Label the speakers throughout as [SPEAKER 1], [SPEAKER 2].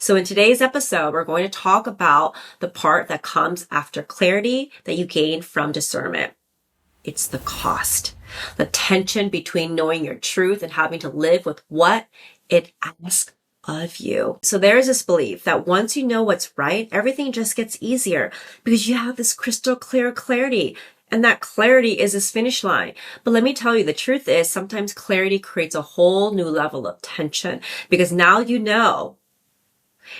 [SPEAKER 1] So in today's episode, we're going to talk about the part that comes after clarity that you gain from discernment. It's the cost, the tension between knowing your truth and having to live with what it asks of you. So there's this belief that once you know what's right, everything just gets easier because you have this crystal clear clarity. And that clarity is this finish line. But let me tell you, the truth is sometimes clarity creates a whole new level of tension because now you know,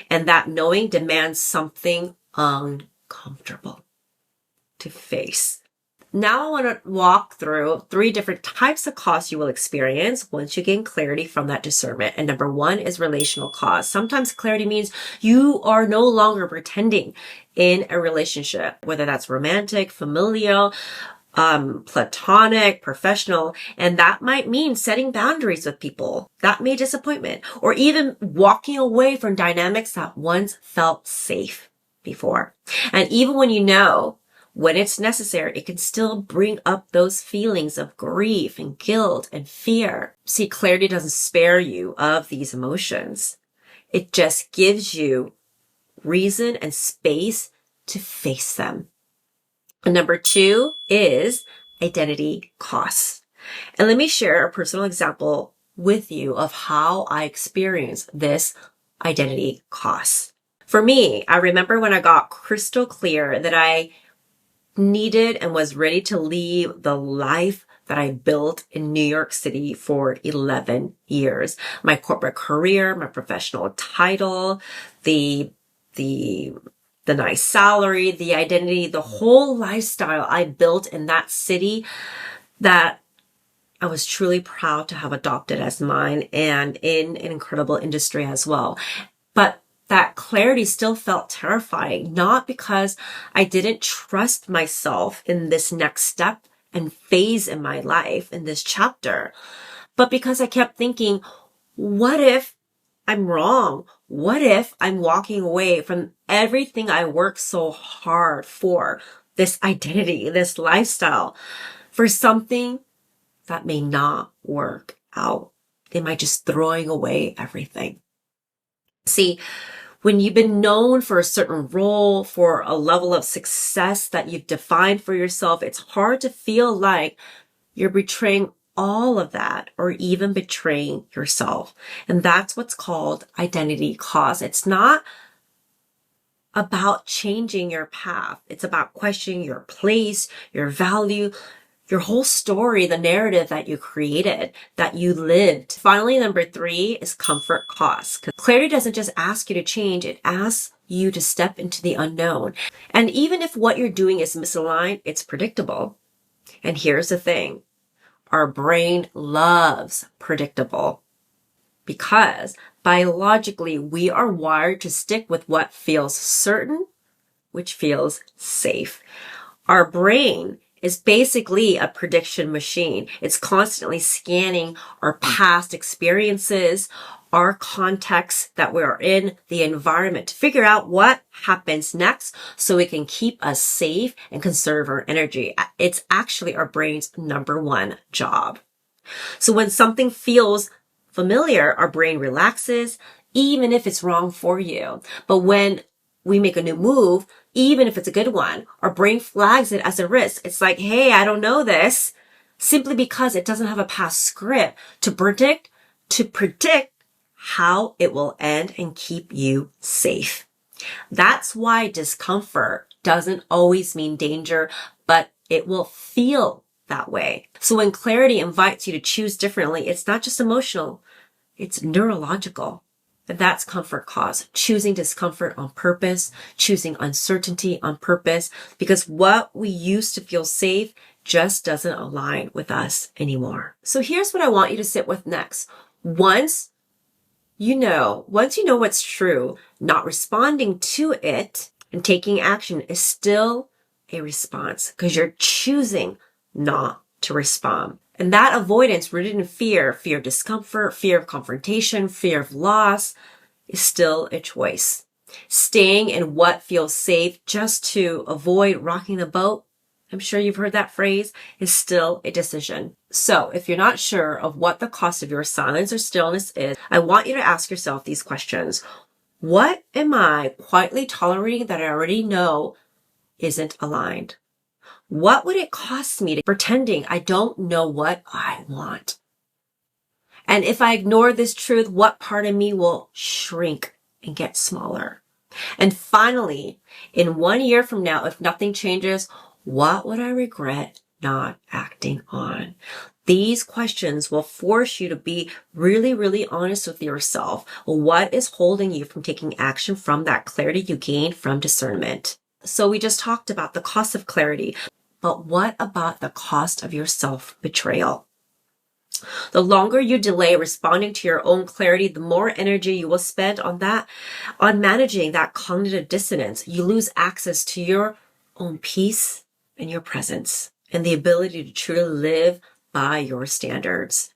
[SPEAKER 1] and that knowing demands something uncomfortable to face. Now I want to walk through 3 different types of costs you will experience once you gain clarity from that discernment. And number 1 is relational cost. Sometimes clarity means you are no longer pretending in a relationship, whether that's romantic, familial, platonic, professional, and that might mean setting boundaries with people that may disappointment, or even walking away from dynamics that once felt safe before. And even when you know when it's necessary, it can still bring up those feelings of grief and guilt and fear. See, clarity doesn't spare you of these emotions. It just gives you reason and space to face them. And number 2 is identity costs. And let me share a personal example with you of how I experienced this identity cost. For me, I remember when I got crystal clear that I needed and was ready to leave the life that I built in New York City for 11 years. My corporate career, my professional title, the nice salary, the identity, the whole lifestyle I built in that city that I was truly proud to have adopted as mine and in an incredible industry as well. But that clarity still felt terrifying, not because I didn't trust myself in this next step and phase in my life, in this chapter, but because I kept thinking, what if I'm wrong? What if I'm walking away from everything I worked so hard for, this identity, this lifestyle, for something that may not work out? Am I just throwing away everything? See, when you've been known for a certain role, for a level of success that you've defined for yourself, it's hard to feel like you're betraying all of that or even betraying yourself. And that's what's called identity cost. It's not about changing your path. It's about questioning your place, your value, your whole story, the narrative that you created, that you lived. Finally, number 3 is comfort cost. Because clarity doesn't just ask you to change, it asks you to step into the unknown. And even if what you're doing is misaligned, it's predictable. And here's the thing. Our brain loves predictable because biologically we are wired to stick with what feels certain, which feels safe. Our brain is basically a prediction machine. It's constantly scanning our past experiences, our context that we're in, the environment to figure out what happens next so it can keep us safe and conserve our energy. It's actually our brain's number 1 job. So when something feels familiar, our brain relaxes, even if it's wrong for you. But when we make a new move, even if it's a good one, our brain flags it as a risk. It's like, hey, I don't know this, simply because it doesn't have a past script to predict how it will end and keep you safe. That's why discomfort doesn't always mean danger, but it will feel that way. So when clarity invites you to choose differently, it's not just emotional, it's neurological. And that's comfort cost, choosing discomfort on purpose, choosing uncertainty on purpose, because what we used to feel safe just doesn't align with us anymore. So here's what I want you to sit with next. Once you know what's true, not responding to it and taking action is still a response because you're choosing not to respond. And that avoidance rooted in fear of discomfort, fear of confrontation, fear of loss is still a choice. Staying in what feels safe just to avoid rocking the boat, I'm sure you've heard that phrase, is still a decision. So if you're not sure of what the cost of your silence or stillness is, I want you to ask yourself these questions. What am I quietly tolerating that I already know isn't aligned? What would it cost me to pretending I don't know what I want? And if I ignore this truth, what part of me will shrink and get smaller? And finally, in 1 year from now, if nothing changes, what would I regret not acting on? These questions will force you to be really, really honest with yourself. What is holding you from taking action from that clarity you gained from discernment? So we just talked about the cost of clarity, but what about the cost of your self-betrayal? The longer you delay responding to your own clarity, the more energy you will spend on managing that cognitive dissonance. You lose access to your own peace and your presence and the ability to truly live by your standards.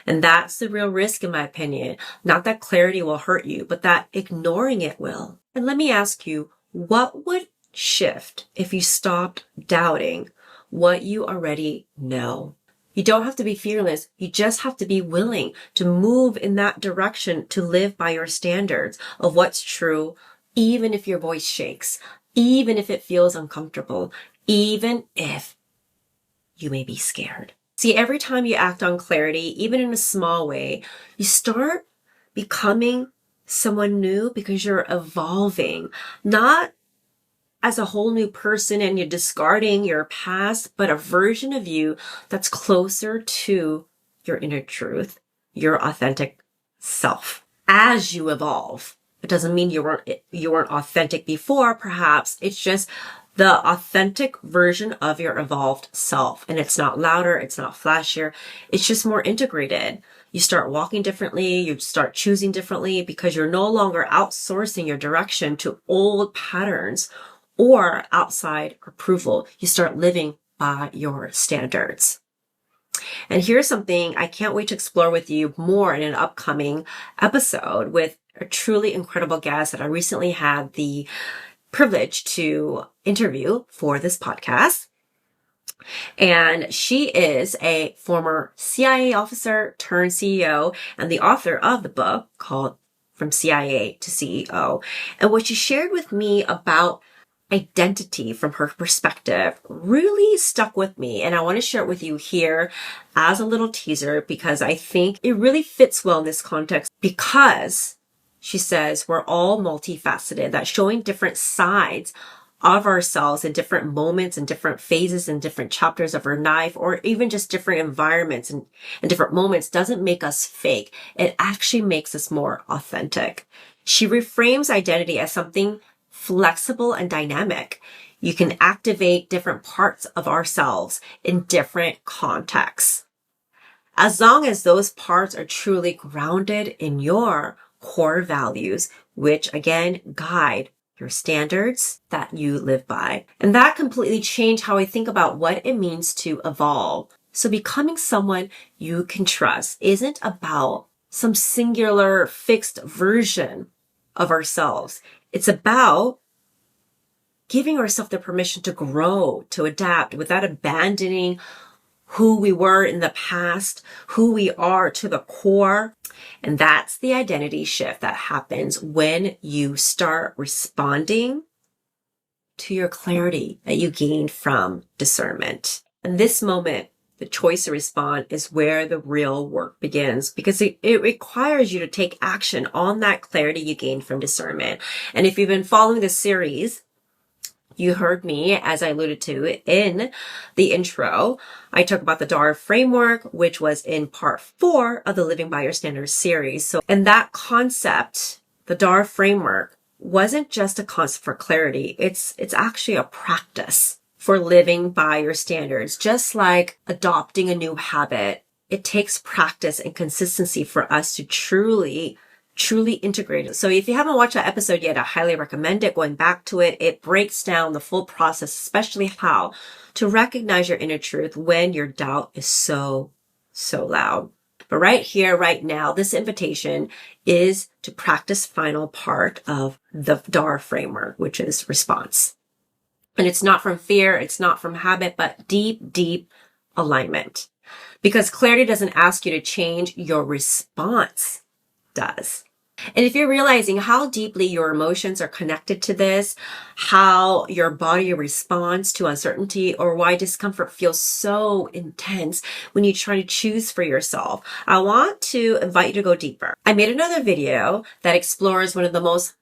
[SPEAKER 1] And that's the real risk, in my opinion. Not that clarity will hurt you, but that ignoring it will. And let me ask you, what would shift if you stopped doubting what you already know? You don't have to be fearless. You just have to be willing to move in that direction, to live by your standards of what's true, even if your voice shakes, even if it feels uncomfortable, even if you may be scared. See, every time you act on clarity, even in a small way, you start becoming someone new because you're evolving, not as a whole new person and you're discarding your past, but a version of you that's closer to your inner truth, your authentic self. As you evolve, it doesn't mean you weren't authentic before, perhaps. It's just the authentic version of your evolved self. And it's not louder, it's not flashier, it's just more integrated. You start walking differently, you start choosing differently because you're no longer outsourcing your direction to old patterns or outside approval. You start living by your standards. And here's something I can't wait to explore with you more in an upcoming episode with a truly incredible guest that I recently had the privilege to interview for this podcast. And she is a former CIA officer turned CEO and the author of the book called From CIA to CEO. And what she shared with me about identity from her perspective really stuck with me. And I want to share it with you here as a little teaser because I think it really fits well in this context because she says we're all multifaceted, that showing different sides of ourselves in different moments and different phases and different chapters of our life, or even just different environments and different moments doesn't make us fake. It actually makes us more authentic. She reframes identity as something flexible and dynamic. You can activate different parts of ourselves in different contexts. As long as those parts are truly grounded in your core values, which again guide your standards that you live by. And that completely changed how I think about what it means to evolve. So becoming someone you can trust isn't about some singular fixed version of ourselves. It's about giving ourselves the permission to grow, to adapt without abandoning who we were in the past, who we are to the core. And that's the identity shift that happens when you start responding to your clarity that you gained from discernment. And this moment, the choice to respond is where the real work begins because it requires you to take action on that clarity you gained from discernment. And if you've been following this series, you heard me, as I alluded to in the intro, I talk about the DAR framework, which was in part 4 of the Living by Your Standards series. So, and that concept, the DAR framework, wasn't just a concept for clarity. It's actually a practice for living by your standards. Just like adopting a new habit, it takes practice and consistency for us to truly integrated. So if you haven't watched that episode yet, I highly recommend it. Going back to it, it breaks down the full process, especially how to recognize your inner truth when your doubt is so loud. But right here, right now, this invitation is to practice final part of the DAR framework, which is response. And it's not from fear, it's not from habit, but deep alignment. Because clarity doesn't ask you to change, your response does. And if you're realizing how deeply your emotions are connected to this, how your body responds to uncertainty, or why discomfort feels so intense when you try to choose for yourself, I want to invite you to go deeper. I made another video that explores one of the most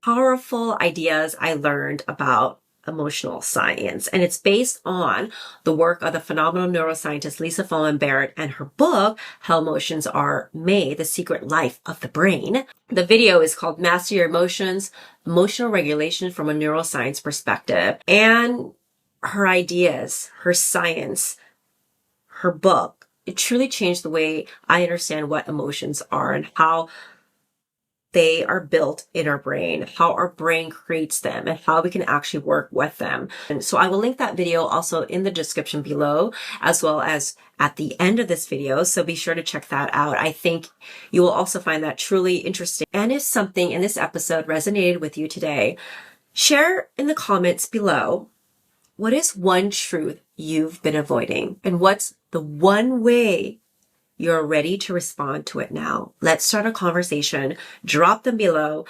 [SPEAKER 1] powerful ideas I learned about emotional science. And it's based on the work of the phenomenal neuroscientist Lisa Feldman Barrett and her book, How Emotions Are Made, The Secret Life of the Brain. The video is called Master Your Emotions, Emotional Regulation from a Neuroscience Perspective. And her ideas, her science, her book, it truly changed the way I understand what emotions are and how they are built in our brain, how our brain creates them, and how we can actually work with them. And so I will link that video also in the description below, as well as at the end of this video. So be sure to check that out. I think you will also find that truly interesting. And if something in this episode resonated with you today, share in the comments below, what is one truth you've been avoiding? And what's the one way you're ready to respond to it now? Let's start a conversation. Drop them below.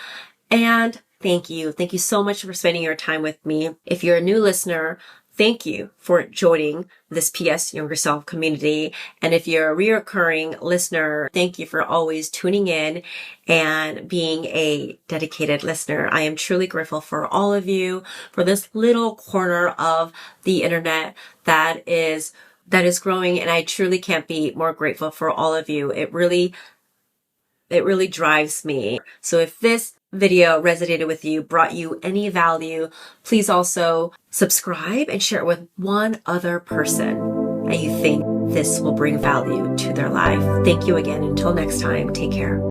[SPEAKER 1] And thank you. Thank you so much for spending your time with me. If you're a new listener, thank you for joining this PS Younger Self community. And if you're a reoccurring listener, thank you for always tuning in and being a dedicated listener. I am truly grateful for all of you, for this little corner of the internet that is growing, and I truly can't be more grateful for all of you. It really drives me. So if this video resonated with you, brought you any value, please also subscribe and share it with one other person that you think this will bring value to their life. Thank you again. Until next time, take care.